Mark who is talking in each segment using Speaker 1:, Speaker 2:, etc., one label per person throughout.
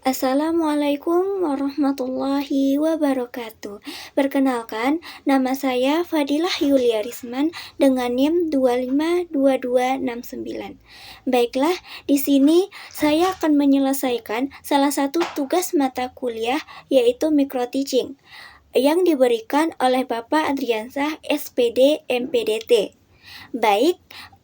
Speaker 1: Assalamualaikum warahmatullahi wabarakatuh. Perkenalkan, nama saya Fadilah Yulia Risman dengan NIM 252269. Baiklah, di sini saya akan menyelesaikan salah satu tugas mata kuliah yaitu micro teaching yang diberikan oleh Bapak Adriansah SPD MPDT. Baik,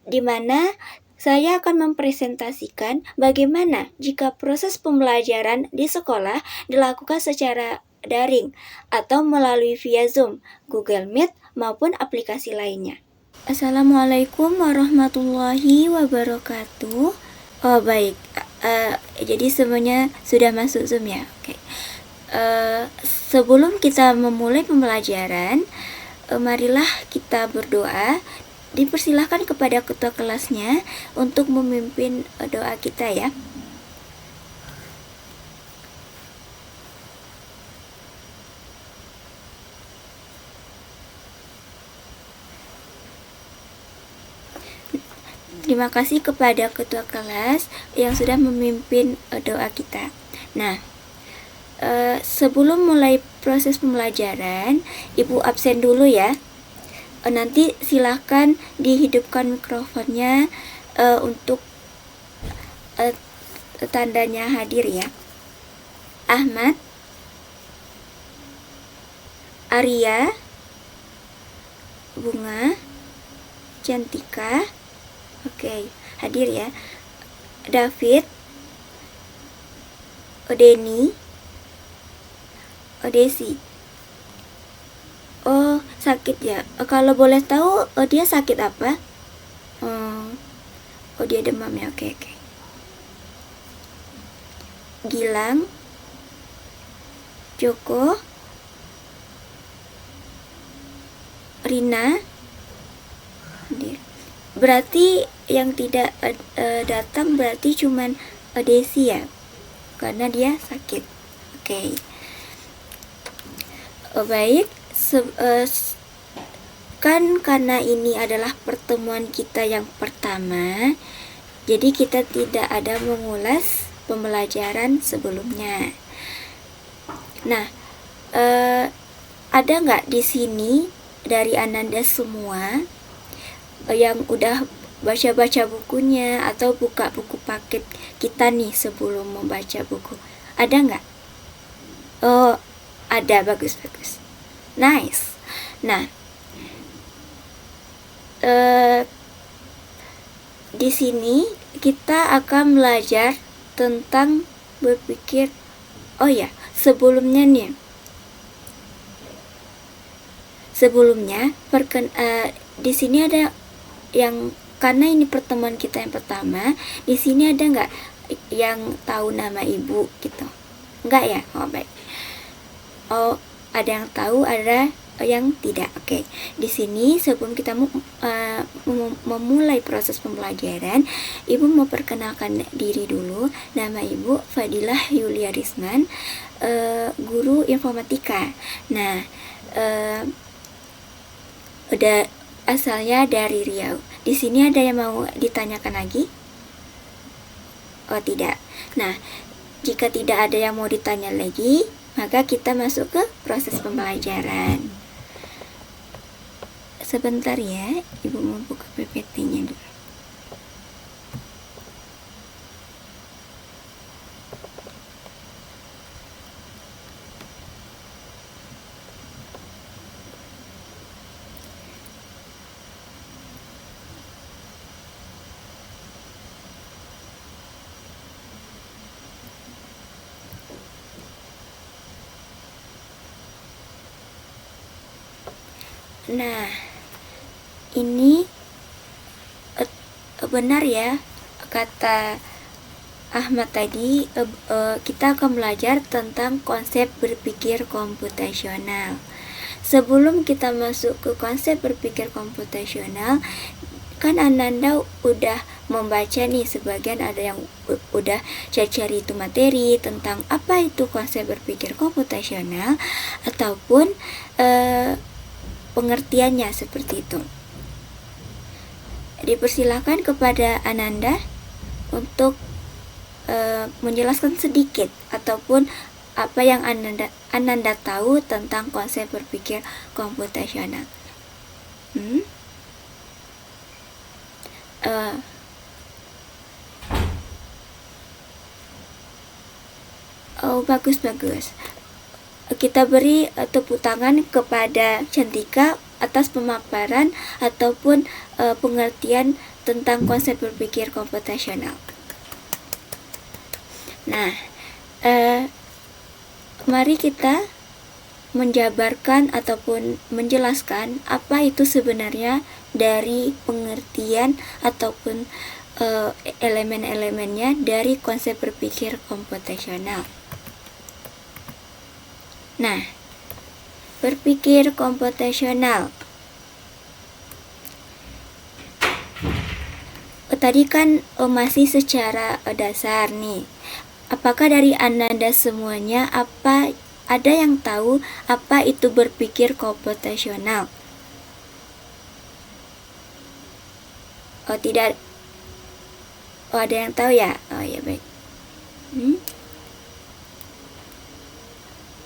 Speaker 1: di mana saya akan mempresentasikan bagaimana jika proses pembelajaran di sekolah dilakukan secara daring atau melalui via Zoom, Google Meet, maupun aplikasi lainnya. Assalamualaikum warahmatullahi wabarakatuh. Oh baik, jadi semuanya sudah masuk Zoom ya. Oke. Sebelum kita memulai pembelajaran, marilah kita berdoa. Dipersilahkan kepada ketua kelasnya untuk memimpin doa kita ya. Terima kasih kepada ketua kelas yang sudah memimpin doa kita. Nah, sebelum mulai proses pembelajaran, Ibu absen dulu ya. Nanti silahkan dihidupkan mikrofonnya untuk tandanya hadir ya. Ahmad, Arya, Bunga, Cantika, oke, hadir ya. David, Odeni, Odesi. Oh, sakit ya. Kalau boleh tahu, dia sakit apa? Oh, dia demam ya. Oke. Gilang, Joko, Rina, hadir. Berarti yang tidak datang berarti cuman Desi ya, karena dia sakit. Oke. Baik. Kan karena ini adalah pertemuan kita yang pertama, jadi kita tidak ada mengulas pembelajaran sebelumnya. Nah, ada nggak di sini dari Ananda semua yang udah baca-baca bukunya atau buka buku paket kita nih sebelum membaca buku? Ada nggak? Oh, ada. Bagus. Nice. Nah, di sini kita akan belajar tentang berpikir. Oh ya, sebelumnya di sini ada yang, karena ini pertemuan kita yang pertama, di sini ada nggak yang tahu nama ibu gitu? Nggak ya? Oh baik. Oh, ada yang tahu, ada yang tidak. Oke. Di sini sebelum kita memulai proses pembelajaran, Ibu mau perkenalkan diri dulu. Nama Ibu Fadilah Yulia Risman, guru informatika. Nah, udah asalnya dari Riau. Di sini ada yang mau ditanyakan lagi? Oh, tidak. Nah, jika tidak ada yang mau ditanya lagi, maka kita masuk ke proses pembelajaran. Sebentar ya, Ibu mau buka PPT-nya dulu. Nah, ini benar ya kata Ahmad tadi, kita akan belajar tentang konsep berpikir komputasional. Sebelum kita masuk ke konsep berpikir komputasional, kan Ananda udah membaca nih, sebagian ada yang udah cari itu materi tentang apa itu konsep berpikir komputasional ataupun pengertiannya seperti itu. Dipersilakan kepada Ananda untuk menjelaskan sedikit ataupun apa yang Ananda tahu tentang konsep berpikir komputasional. Bagus. Kita beri tepuk tangan kepada Cantika atas pemaparan ataupun pengertian tentang konsep berpikir komputasional. Nah, mari kita menjabarkan ataupun menjelaskan apa itu sebenarnya dari pengertian ataupun elemen-elemennya dari konsep berpikir komputasional. Nah, berpikir komputasional. Tadi kan masih secara dasar nih. Apakah dari Ananda semuanya ada yang tahu apa itu berpikir komputasional? Tidak. Ada yang tahu ya? Ya baik.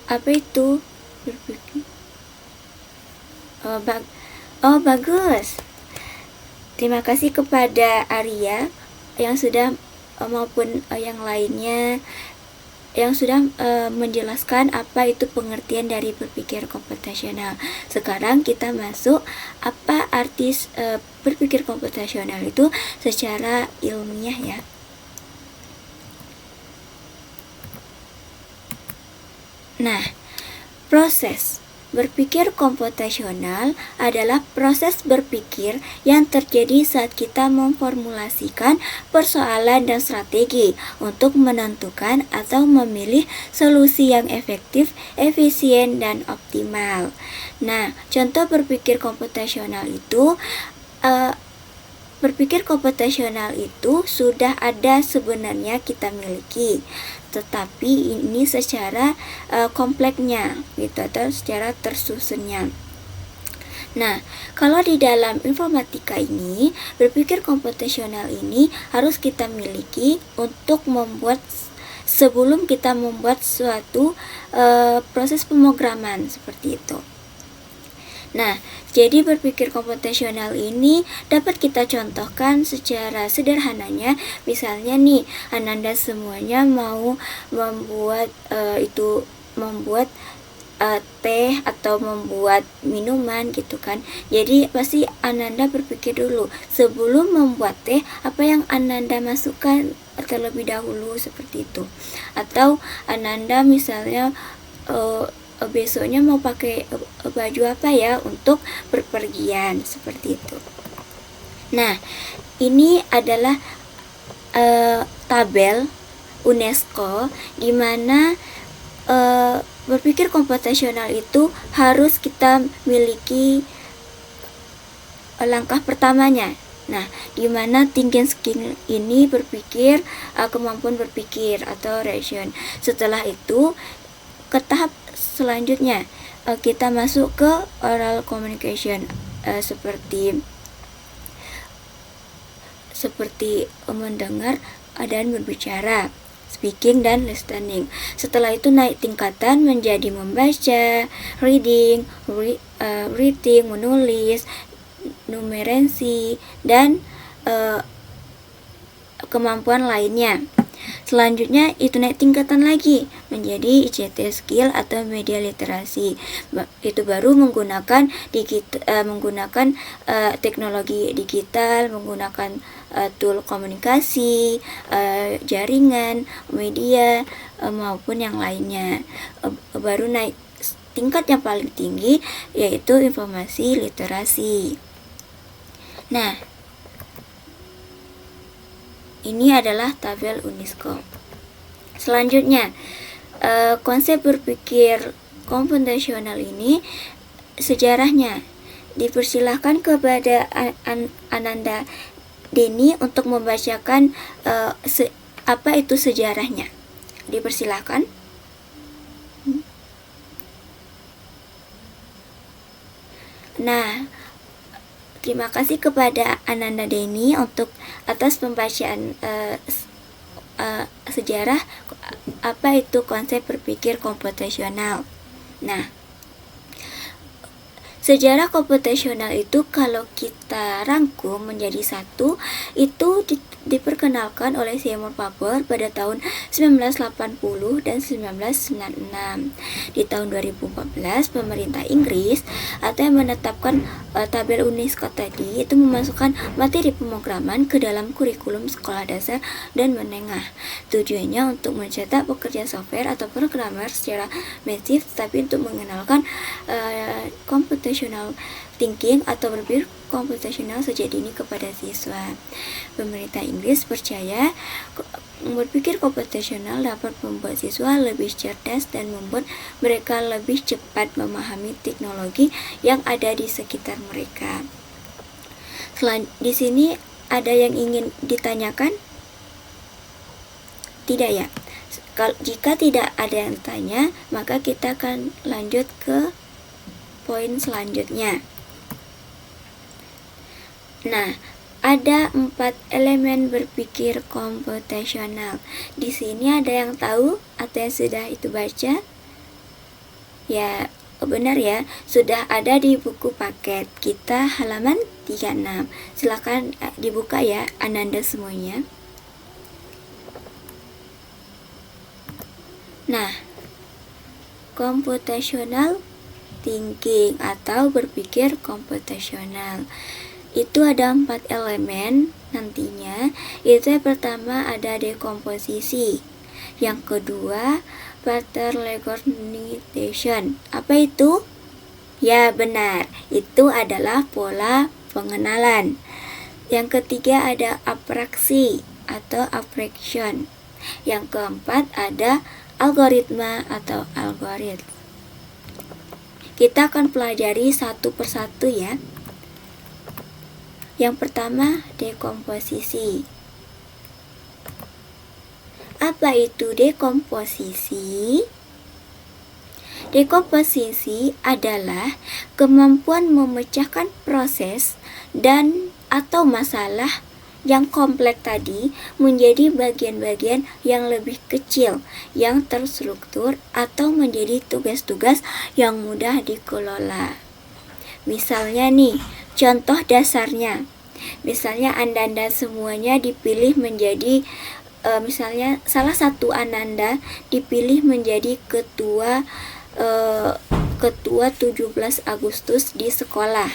Speaker 1: Apa itu berpikir? Bagus. Terima kasih kepada Arya yang sudah maupun yang lainnya yang sudah menjelaskan apa itu pengertian dari berpikir komputasional. Sekarang kita masuk apa arti berpikir komputasional itu secara ilmiah ya. Nah, proses berpikir komputasional adalah proses berpikir yang terjadi saat kita memformulasikan persoalan dan strategi untuk menentukan atau memilih solusi yang efektif, efisien, dan optimal. Nah, contoh berpikir komputasional itu sudah ada sebenarnya kita miliki, tetapi ini secara kompleksnya gitu atau secara tersusunnya. Nah, kalau di dalam informatika ini, berpikir komputasional ini harus kita miliki untuk membuat sebelum kita membuat suatu proses pemrograman seperti itu. Nah, jadi berpikir komputasional ini dapat kita contohkan secara sederhananya. Misalnya nih, Ananda semuanya mau membuat teh atau membuat minuman gitu kan. Jadi pasti Ananda berpikir dulu sebelum membuat teh apa yang Ananda masukkan terlebih dahulu seperti itu. Atau Ananda misalnya besoknya mau pakai baju apa ya untuk berpergian seperti itu. Nah, ini adalah tabel UNESCO di mana berpikir komputasional itu harus kita miliki langkah pertamanya. Nah, di mana thinking skill ini berpikir kemampuan berpikir atau reason. Setelah itu ke tahap selanjutnya kita masuk ke oral communication seperti mendengar dan berbicara, speaking dan listening. Setelah itu naik tingkatan menjadi membaca, reading, writing, menulis, numerensi, dan kemampuan lainnya. Selanjutnya itu naik tingkatan lagi menjadi ICT skill atau media literasi. Itu baru menggunakan teknologi digital, menggunakan tool komunikasi, jaringan, media maupun yang lainnya. Baru naik tingkat yang paling tinggi yaitu informasi literasi. Nah, ini adalah tabel UNESCO. Selanjutnya, konsep berpikir komputasional ini sejarahnya. Dipersilahkan kepada Ananda Deni untuk membacakan apa itu sejarahnya. Dipersilahkan. Nah, terima kasih kepada Ananda Deni untuk atas pembacaan sejarah apa itu konsep berpikir komputasional. Nah, sejarah komputasional itu kalau kita rangkum menjadi satu, itu diperkenalkan oleh Seymour Papert pada tahun 1980 dan 1996. Di tahun 2014, pemerintah Inggris atau yang menetapkan tabel UNESCO tadi itu memasukkan materi pemrograman ke dalam kurikulum sekolah dasar dan menengah. Tujuannya untuk mencetak pekerja software atau programmer secara masif, tapi untuk mengenalkan computational thinking atau berpikir komputasional sejak dini kepada siswa. Pemerintah Inggris percaya berpikir komputasional dapat membuat siswa lebih cerdas dan membuat mereka lebih cepat memahami teknologi yang ada di sekitar mereka. Di sini ada yang ingin ditanyakan? Tidak ya? Jika tidak ada yang tanya, maka kita akan lanjut ke poin selanjutnya. Nah, ada 4 elemen berpikir komputasional. Di sini ada yang tahu atau yang sudah itu baca? Ya, benar ya, sudah ada di buku paket kita halaman 36. Silakan dibuka ya Ananda semuanya. Nah, computational thinking atau berpikir komputasional itu ada 4 elemen nantinya. Itu yang pertama ada dekomposisi, yang kedua pattern recognition. Apa itu? Ya benar, itu adalah pola pengenalan. Yang ketiga ada abraksi atau abstraction. Yang keempat ada algoritma atau algoritma. Kita akan pelajari satu persatu ya. Yang pertama, dekomposisi. Apa itu dekomposisi? Dekomposisi adalah kemampuan memecahkan proses dan atau masalah yang kompleks tadi menjadi bagian-bagian yang lebih kecil, yang terstruktur atau menjadi tugas-tugas yang mudah dikelola. Misalnya nih, contoh dasarnya. Misalnya Ananda semuanya dipilih menjadi misalnya salah satu Ananda dipilih menjadi ketua 17 Agustus di sekolah.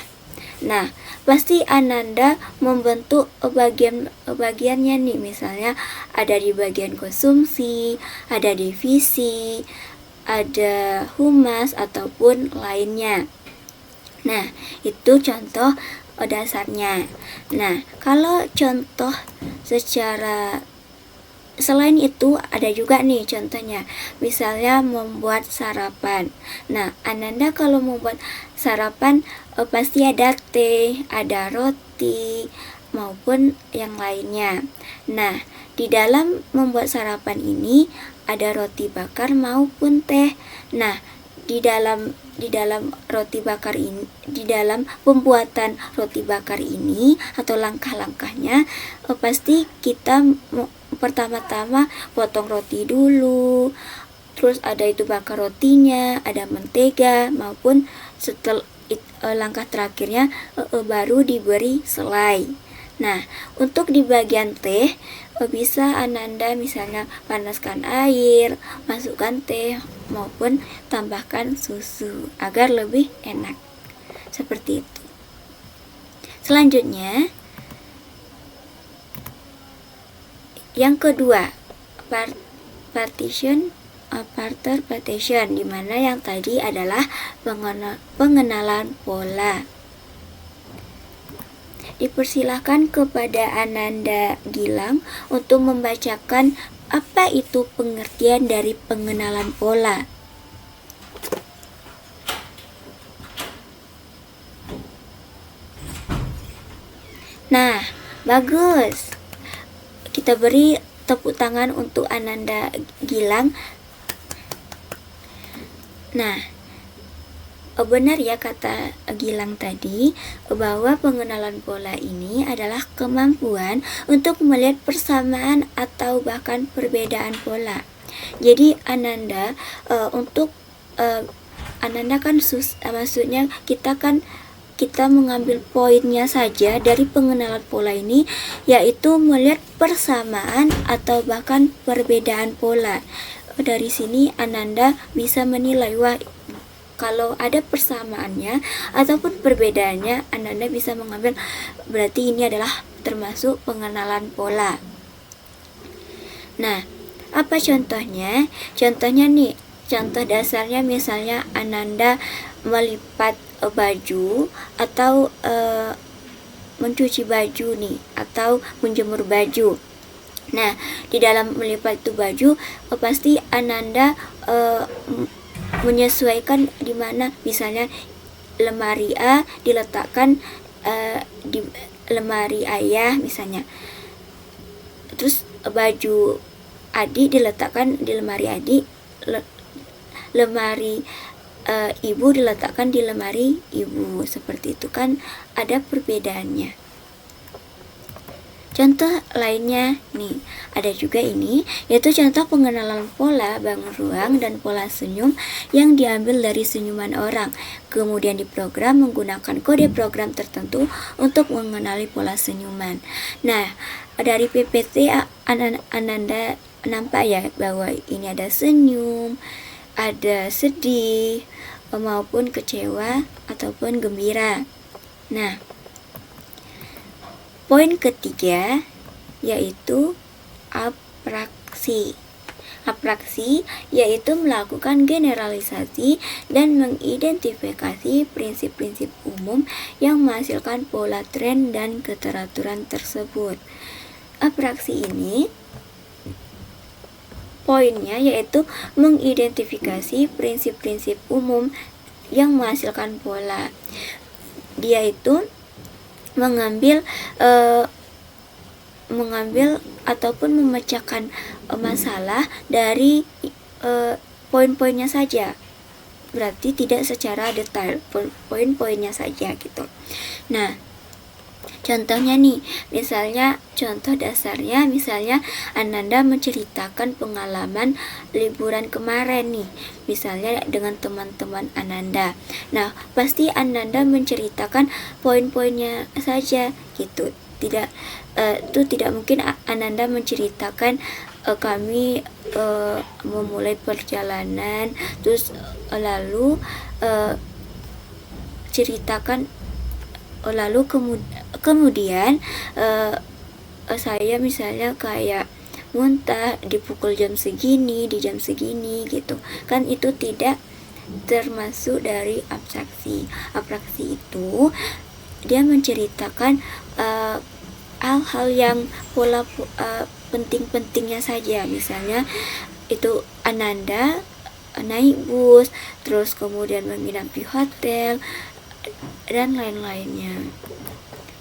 Speaker 1: Nah, pasti Ananda membentuk bagiannya nih, misalnya ada di bagian konsumsi, ada divisi, ada humas ataupun lainnya. Nah, itu contoh dasarnya. Nah, kalau contoh secara selain itu ada juga nih contohnya. Misalnya membuat sarapan. Nah, Ananda kalau membuat sarapan pasti ada teh, ada roti maupun yang lainnya. Nah, di dalam membuat sarapan ini ada roti bakar maupun teh. Nah, di dalam roti bakar ini, di dalam pembuatan roti bakar ini atau langkah-langkahnya pasti kita pertama-tama potong roti dulu, terus ada itu bakar rotinya, ada mentega maupun setelah langkah terakhirnya baru diberi selai. Nah, untuk di bagian teh bisa Ananda misalnya panaskan air, masukkan teh maupun tambahkan susu agar lebih enak. Seperti itu. Selanjutnya, yang kedua, partition, di mana yang tadi adalah pengenalan pola. Dipersilahkan kepada Ananda Gilang untuk membacakan apa itu pengertian dari pengenalan pola. Nah, bagus. Kita beri tepuk tangan untuk Ananda Gilang. Nah, Benar ya kata Gilang tadi, bahwa pengenalan pola ini adalah kemampuan untuk melihat persamaan atau bahkan perbedaan pola. Jadi Ananda, untuk Ananda kan maksudnya kita mengambil poinnya saja dari pengenalan pola ini, yaitu melihat persamaan atau bahkan perbedaan pola. Dari sini Ananda bisa menilai, wah, kalau ada persamaannya ataupun perbedaannya, Ananda bisa mengambil berarti ini adalah termasuk pengenalan pola. Nah, apa contohnya? Contohnya nih, contoh dasarnya misalnya Ananda melipat baju atau mencuci baju nih, atau menjemur baju. Nah, di dalam melipat itu baju, pasti Ananda menyesuaikan di mana, misalnya lemari A diletakkan di lemari ayah misalnya, terus baju adik diletakkan di lemari adik, lemari ibu diletakkan di lemari ibu. Seperti itu kan ada perbedaannya. Contoh lainnya nih, ada juga ini, yaitu contoh pengenalan pola bangun ruang dan pola senyum yang diambil dari senyuman orang, kemudian diprogram menggunakan kode program tertentu untuk mengenali pola senyuman. Nah, dari PPT Ananda nampak ya bahwa ini ada senyum, ada sedih, maupun kecewa ataupun gembira. Nah, poin ketiga yaitu apraksi. Apraksi yaitu melakukan generalisasi dan mengidentifikasi prinsip-prinsip umum yang menghasilkan pola tren dan keteraturan tersebut. Apraksi ini poinnya yaitu mengidentifikasi prinsip-prinsip umum yang menghasilkan pola. Dia itu mengambil ataupun memecahkan masalah dari poin-poinnya saja. Berarti tidak secara detail, poin-poinnya saja gitu. Nah, contohnya nih, misalnya contoh dasarnya, misalnya Ananda menceritakan pengalaman liburan kemarin nih, misalnya dengan teman-teman Ananda. Nah, pasti Ananda menceritakan poin-poinnya saja gitu. Tidak mungkin Ananda menceritakan kami memulai perjalanan, terus lalu ceritakan lalu kemudian saya misalnya kayak muntah di pukul jam segini, di jam segini gitu. Kan itu tidak termasuk dari abstraksi. Abstraksi itu dia menceritakan hal-hal yang pola penting-pentingnya saja. Misalnya itu Ananda naik bus, terus kemudian menginap di hotel dan lain-lainnya.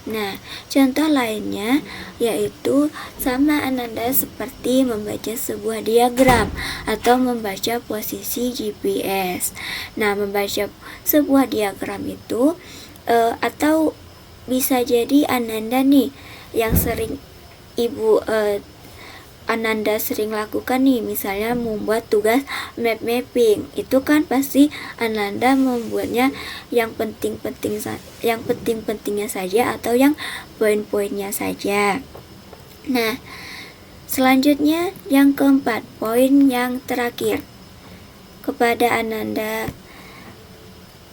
Speaker 1: Nah, contoh lainnya yaitu sama Ananda seperti membaca sebuah diagram atau membaca posisi GPS. Nah, membaca sebuah diagram itu atau bisa jadi Ananda nih yang sering Ananda sering lakukan nih, misalnya membuat tugas map mapping. Itu kan pasti Ananda membuatnya yang penting-pentingnya saja atau yang poin-poinnya saja. Nah, selanjutnya yang keempat, poin yang terakhir. Kepada Ananda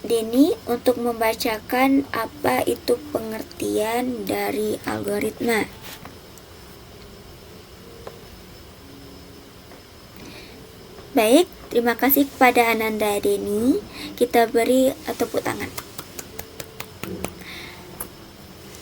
Speaker 1: Deni untuk membacakan apa itu pengertian dari algoritma. Baik, terima kasih kepada Ananda Deni. Kita beri tepuk tangan.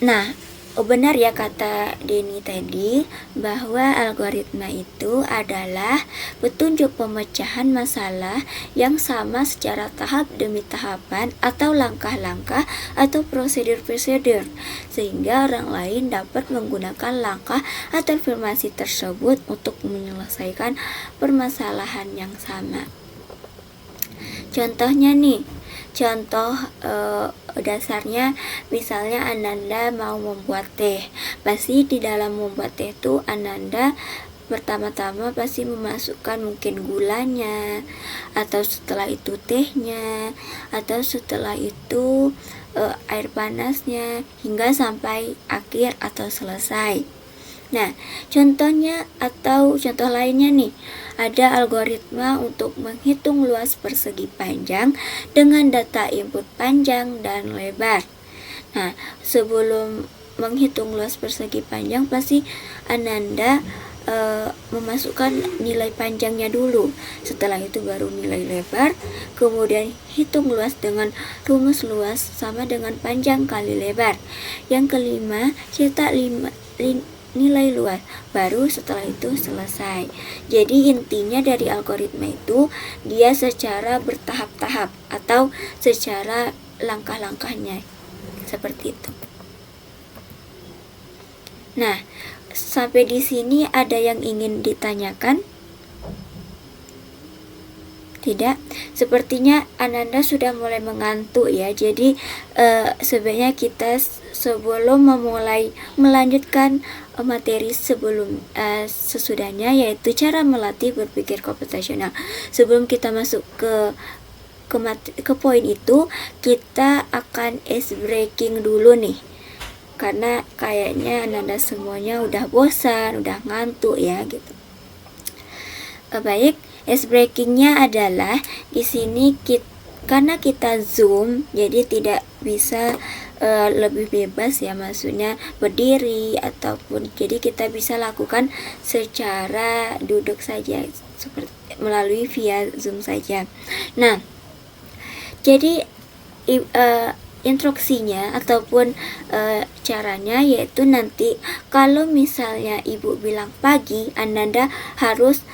Speaker 1: Nah, benar ya kata Deni tadi, bahwa algoritma itu adalah petunjuk pemecahan masalah yang sama secara tahap demi tahapan atau langkah-langkah atau prosedur-prosedur, sehingga orang lain dapat menggunakan langkah atau informasi tersebut untuk menyelesaikan permasalahan yang sama. Contohnya nih, Contoh dasarnya, misalnya Ananda mau membuat teh. Pasti di dalam membuat teh itu Ananda pertama-tama pasti memasukkan mungkin gulanya, atau setelah itu tehnya, atau setelah itu air panasnya, hingga sampai akhir atau selesai. Nah, contohnya atau contoh lainnya nih, ada algoritma untuk menghitung luas persegi panjang dengan data input panjang dan lebar. Nah, sebelum menghitung luas persegi panjang, pasti Ananda memasukkan nilai panjangnya dulu. Setelah itu baru nilai lebar, kemudian hitung luas dengan rumus luas sama dengan panjang kali lebar. Yang kelima, cetak nilai luas, baru setelah itu selesai. Jadi intinya dari algoritma itu, dia secara bertahap-tahap atau secara langkah-langkahnya seperti itu. Nah, sampai di sini ada yang ingin ditanyakan? Tidak? Sepertinya Ananda sudah mulai mengantuk ya. Jadi sebenarnya kita sebelum memulai melanjutkan materi sesudahnya, yaitu cara melatih berpikir komputasional. Sebelum kita masuk ke poin itu, kita akan ice breaking dulu nih. Karena kayaknya Ananda semuanya udah bosan, udah ngantuk ya gitu. Baik, ice breakingnya adalah di sini karena kita zoom, jadi tidak bisa lebih bebas ya, maksudnya berdiri ataupun, jadi kita bisa lakukan secara duduk saja, seperti melalui via zoom saja. Nah, jadi instruksinya ataupun caranya yaitu nanti kalau misalnya ibu bilang pagi, Ananda harus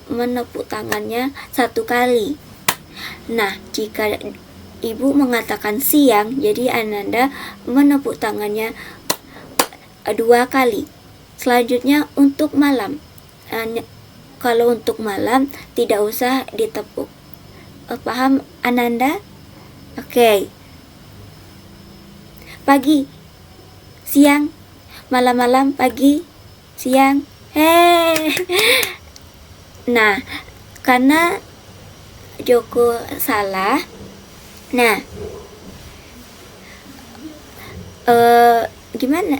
Speaker 1: menepuk tangannya 1 kali. Nah, jika ibu mengatakan siang, jadi Ananda menepuk tangannya 2 kali. Selanjutnya untuk malam, kalau untuk malam tidak usah ditepuk. Paham Ananda? Oke. Pagi, siang, malam-malam, pagi, siang. Nah, karena Joko salah, nah gimana?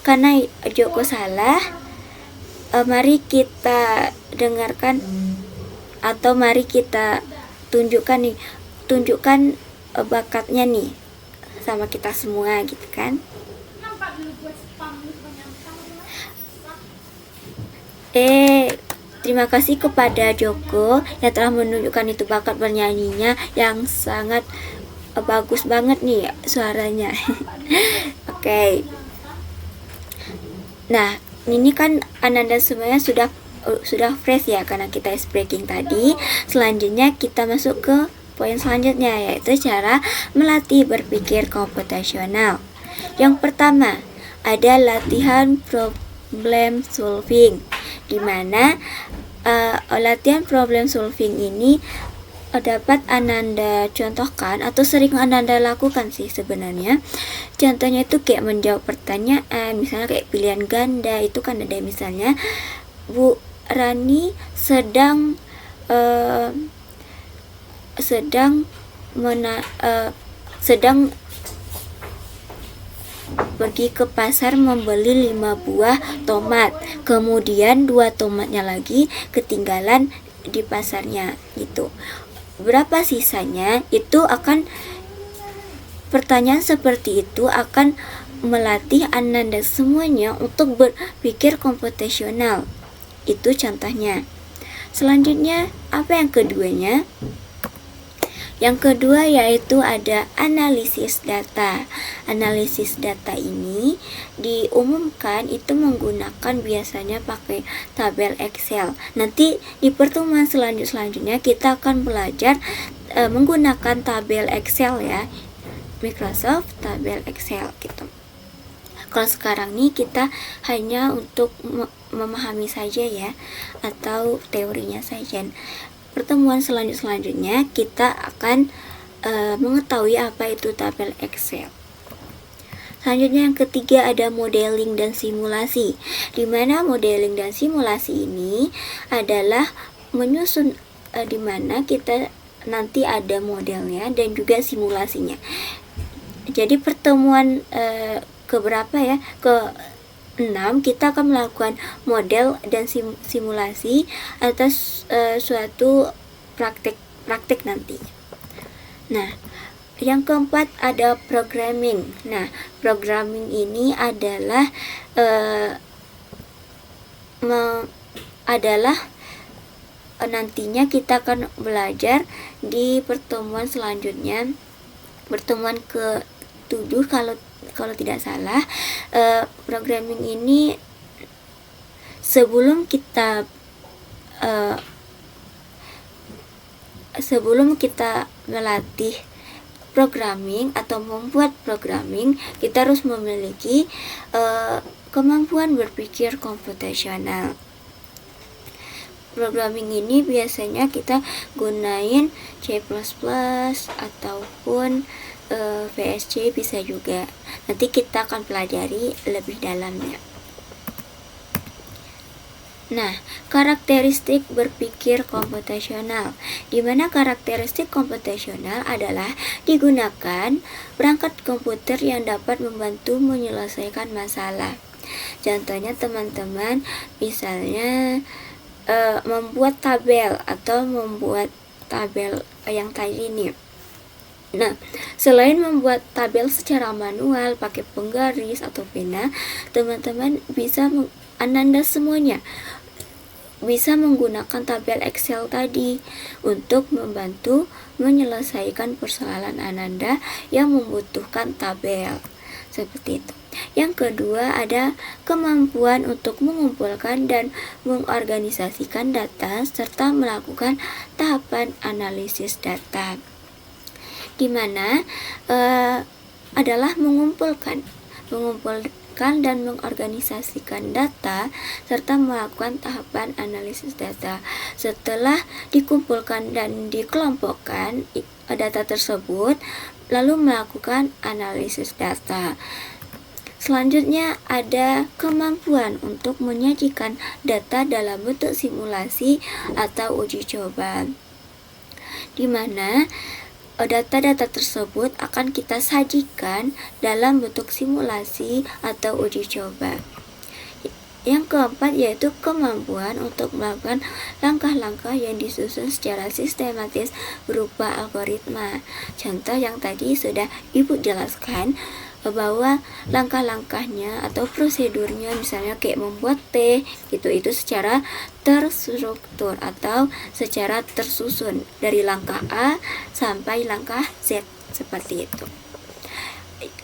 Speaker 1: Karena Joko salah, mari kita dengarkan atau mari kita tunjukkan bakatnya nih sama kita semua gitu kan. Terima kasih kepada Joko yang telah menunjukkan itu bakat bernyanyinya yang sangat bagus banget nih suaranya. Oke. Nah, ini kan Ananda semuanya sudah fresh ya karena kita ice breaking tadi. Selanjutnya kita masuk ke poin selanjutnya, yaitu cara melatih berpikir komputasional. Yang pertama, ada latihan problem solving, di mana latihan problem solving ini dapat Ananda contohkan atau sering Ananda lakukan sih sebenarnya. Contohnya itu kayak menjawab pertanyaan, misalnya kayak pilihan ganda, itu kan ada misalnya Bu Rani sedang pergi ke pasar membeli 5 buah tomat, kemudian 2 tomatnya lagi ketinggalan di pasarnya gitu. Berapa sisanya? Itu akan, pertanyaan seperti itu akan melatih Ananda semuanya untuk berpikir komputasional. Itu contohnya. Selanjutnya, apa yang keduanya? Yang kedua yaitu ada analisis data. Analisis data ini diumumkan itu menggunakan biasanya pakai tabel Excel. Nanti di pertemuan selanjutnya kita akan belajar menggunakan tabel Excel ya. Microsoft tabel Excel gitu. Kalau sekarang nih kita hanya untuk memahami saja ya, atau teorinya saja. Pertemuan selanjutnya kita akan mengetahui apa itu tabel Excel. Selanjutnya yang ketiga ada modeling dan simulasi, di mana modeling dan simulasi ini adalah menyusun di mana kita nanti ada modelnya dan juga simulasinya. Jadi pertemuan keberapa ya? Ke-6 kita akan melakukan model dan simulasi atas suatu praktik nanti. Nah, yang keempat ada programming. Nah, programming ini adalah nantinya kita akan belajar di pertemuan selanjutnya, pertemuan ke-7 kalau tidak salah. Programming ini sebelum kita melatih programming atau membuat programming, kita harus memiliki kemampuan berpikir komputasional. Programming ini biasanya kita gunain C++ ataupun VSC bisa juga. Nanti kita akan pelajari lebih dalamnya. Nah, karakteristik berpikir komputasional, di mana karakteristik komputasional adalah digunakan perangkat komputer yang dapat membantu menyelesaikan masalah. Contohnya teman-teman, misalnya membuat tabel atau membuat tabel yang tadi ini. Nah, selain membuat tabel secara manual pakai penggaris atau pena, teman-teman bisa Ananda semuanya bisa menggunakan tabel Excel tadi untuk membantu menyelesaikan persoalan Ananda yang membutuhkan tabel. Seperti itu. Yang kedua ada kemampuan untuk mengumpulkan dan mengorganisasikan data serta melakukan tahapan analisis data, di mana adalah mengumpulkan dan mengorganisasikan data serta melakukan tahapan analisis data. Setelah dikumpulkan dan dikelompokkan data tersebut, lalu melakukan analisis data. Selanjutnya ada kemampuan untuk menyajikan data dalam bentuk simulasi atau uji coba, di mana data-data tersebut akan kita sajikan dalam bentuk simulasi atau uji coba. Yang keempat yaitu kemampuan untuk melakukan langkah-langkah yang disusun secara sistematis berupa algoritma. Contoh yang tadi sudah Ibu jelaskan, bahwa langkah-langkahnya atau prosedurnya misalnya kayak membuat teh gitu, itu secara terstruktur atau secara tersusun dari langkah A sampai langkah Z, seperti itu.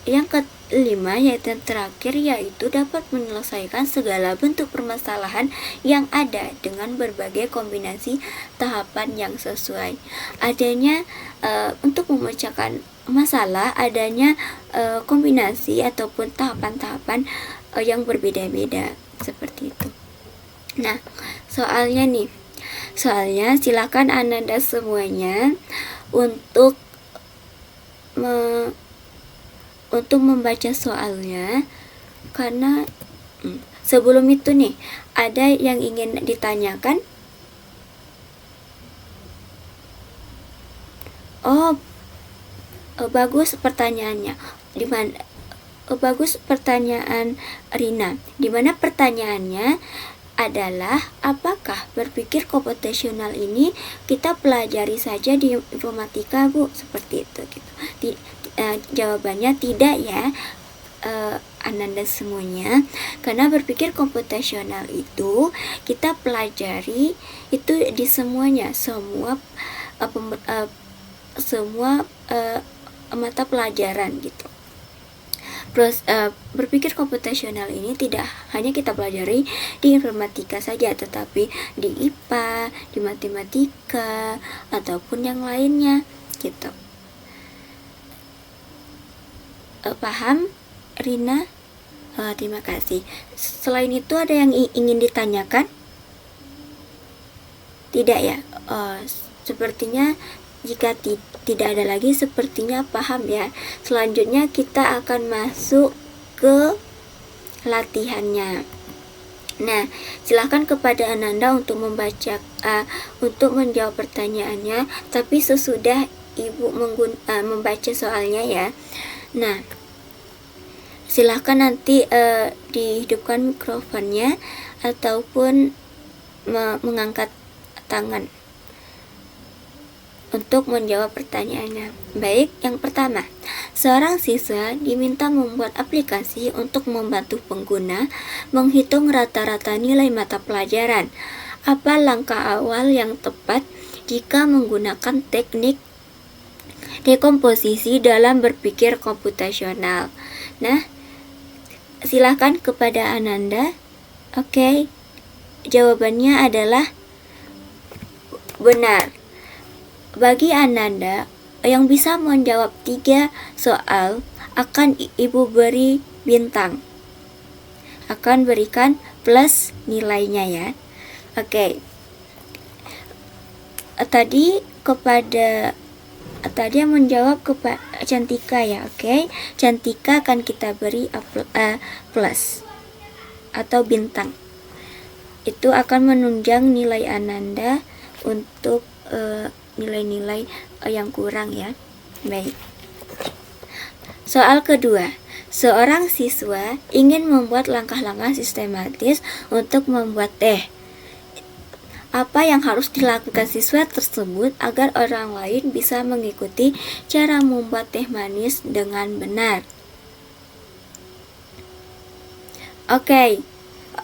Speaker 1: Yang kelima yaitu yang terakhir, yaitu dapat menyelesaikan segala bentuk permasalahan yang ada dengan berbagai kombinasi tahapan yang sesuai. Adanya untuk memecahkan masalah, adanya kombinasi ataupun tahapan-tahapan yang berbeda-beda, seperti itu. Nah, soalnya silakan Ananda semuanya untuk membaca soalnya, karena sebelum itu nih ada yang ingin ditanyakan. Bagus pertanyaannya. Bagus pertanyaan Rina. Dimana pertanyaannya adalah apakah berpikir komputasional ini kita pelajari saja di informatika, Bu? Seperti itu gitu. Jawabannya tidak ya, Ananda semuanya, karena berpikir komputasional itu kita pelajari itu di semuanya, semua mata pelajaran gitu. Berpikir komputasional ini tidak hanya kita pelajari di informatika saja, tetapi di IPA, di matematika, ataupun yang lainnya gitu. Paham, Rina? Terima kasih. Selain itu ada yang ingin ditanyakan? Tidak ya? Sepertinya Jika tidak ada lagi, sepertinya paham ya. Selanjutnya kita akan masuk ke latihannya. Nah, silahkan kepada Ananda untuk untuk menjawab pertanyaannya, tapi sesudah Ibu membaca soalnya ya. Nah, silahkan nanti dihidupkan mikrofonnya ataupun mengangkat tangan untuk menjawab pertanyaannya. Baik, yang pertama, seorang siswa diminta membuat aplikasi untuk membantu pengguna menghitung rata-rata nilai mata pelajaran. Apa langkah awal yang tepat jika menggunakan teknik dekomposisi dalam berpikir komputasional? Nah, silakan kepada Ananda. Oke, jawabannya adalah benar. Bagi Ananda yang bisa menjawab 3 soal, akan Ibu beri bintang. Akan berikan plus nilainya ya. Oke. Tadi yang menjawab kepada Cantika ya. Oke. Cantika akan kita beri plus atau bintang. Itu akan menunjang nilai Ananda untuk nilai-nilai yang kurang ya. Baik. Soal kedua, seorang siswa ingin membuat langkah-langkah sistematis untuk membuat teh. Apa yang harus dilakukan siswa tersebut agar orang lain bisa mengikuti cara membuat teh manis dengan benar? Oke,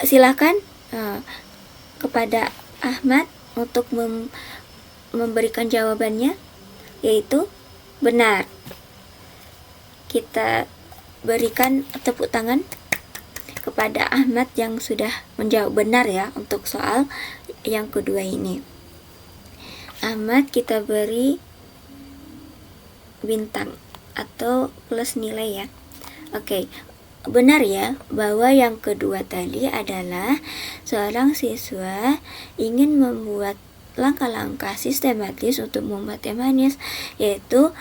Speaker 1: silakan kepada Ahmad untuk memberikan jawabannya, yaitu benar. Kita berikan tepuk tangan kepada Ahmad yang sudah menjawab benar ya untuk soal yang kedua ini. Ahmad kita beri bintang atau plus nilai ya. Oke, benar ya bahwa yang kedua tadi adalah seorang siswa ingin membuat langkah-langkah sistematis untuk membuat teh manis, yaitu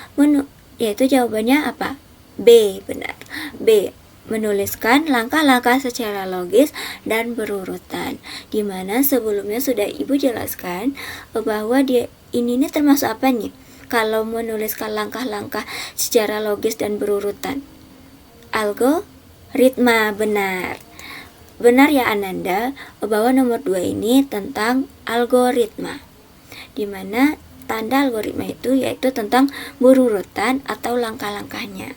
Speaker 1: jawabannya apa? B, benar. B, menuliskan langkah-langkah secara logis dan berurutan. Dimana sebelumnya sudah Ibu jelaskan bahwa ini termasuk apa nih? Kalau menuliskan langkah-langkah secara logis dan berurutan, algoritma, benar. Benar ya Ananda, bahwa nomor 2 ini tentang algoritma, dimana tanda algoritma itu yaitu tentang berurutan atau langkah-langkahnya.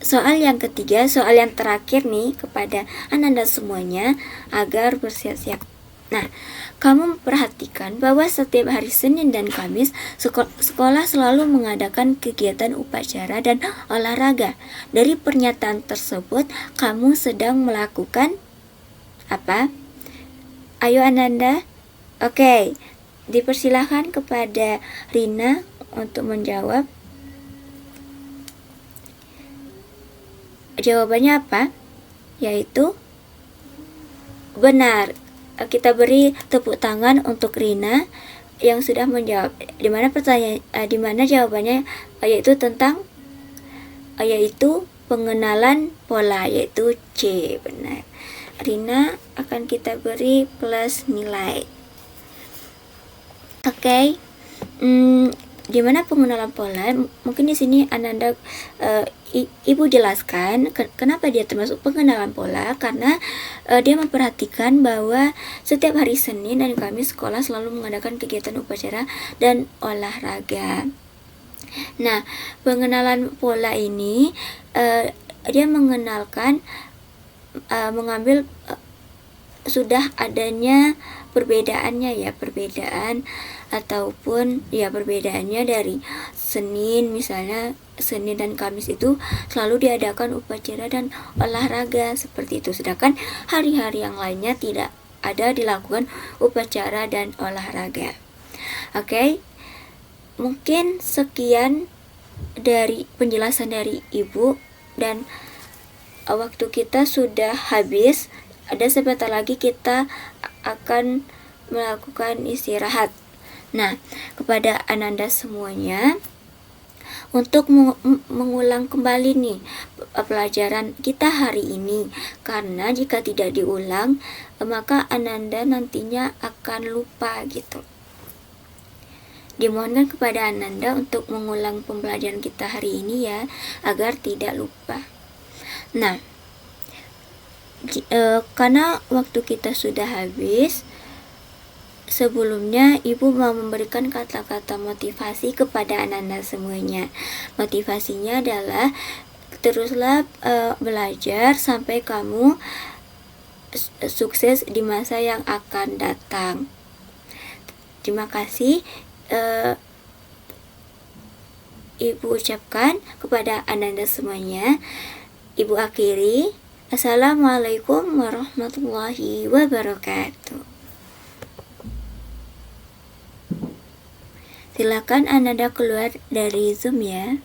Speaker 1: Soal yang ketiga, soal yang terakhir nih kepada Ananda semuanya agar bersiap-siap. Nah, kamu memperhatikan bahwa setiap hari Senin dan Kamis sekolah selalu mengadakan kegiatan upacara dan olahraga. Dari pernyataan tersebut, kamu sedang melakukan apa? Ayo Ananda. Oke, dipersilahkan kepada Rina untuk menjawab. Jawabannya apa? Yaitu benar. Kita beri tepuk tangan untuk Rina yang sudah menjawab. Dimana jawabannya yaitu tentang yaitu pengenalan pola, yaitu C, benar. Rina akan kita beri plus nilai. Oke. Gimana pengenalan pola? Mungkin di sini Ananda Ibu jelaskan kenapa dia termasuk pengenalan pola, karena dia memperhatikan bahwa setiap hari Senin dan Kamis sekolah selalu mengadakan kegiatan upacara dan olahraga. Nah, pengenalan pola ini dia mengenalkan mengambil sudah adanya perbedaannya ya, perbedaan ataupun ya perbedaannya dari Senin, misalnya Senin dan Kamis itu selalu diadakan upacara dan olahraga seperti itu, sedangkan hari-hari yang lainnya tidak ada dilakukan upacara dan olahraga. Oke, mungkin sekian dari penjelasan dari Ibu, dan waktu kita sudah habis. Ada sebentar lagi kita akan melakukan istirahat. Nah, kepada Ananda semuanya, untuk mengulang kembali nih pelajaran kita hari ini, karena jika tidak diulang maka Ananda nantinya akan lupa gitu. Dimohonkan kepada Ananda untuk mengulang pembelajaran kita hari ini ya, agar tidak lupa. Nah, karena waktu kita sudah habis, sebelumnya Ibu mau memberikan kata-kata motivasi kepada Ananda semuanya. Motivasinya adalah teruslah belajar sampai kamu sukses di masa yang akan datang. Terima kasih Ibu ucapkan kepada Ananda semuanya. Ibu akhiri. Assalamualaikum warahmatullahi wabarakatuh. Silakan Ananda keluar dari Zoom ya.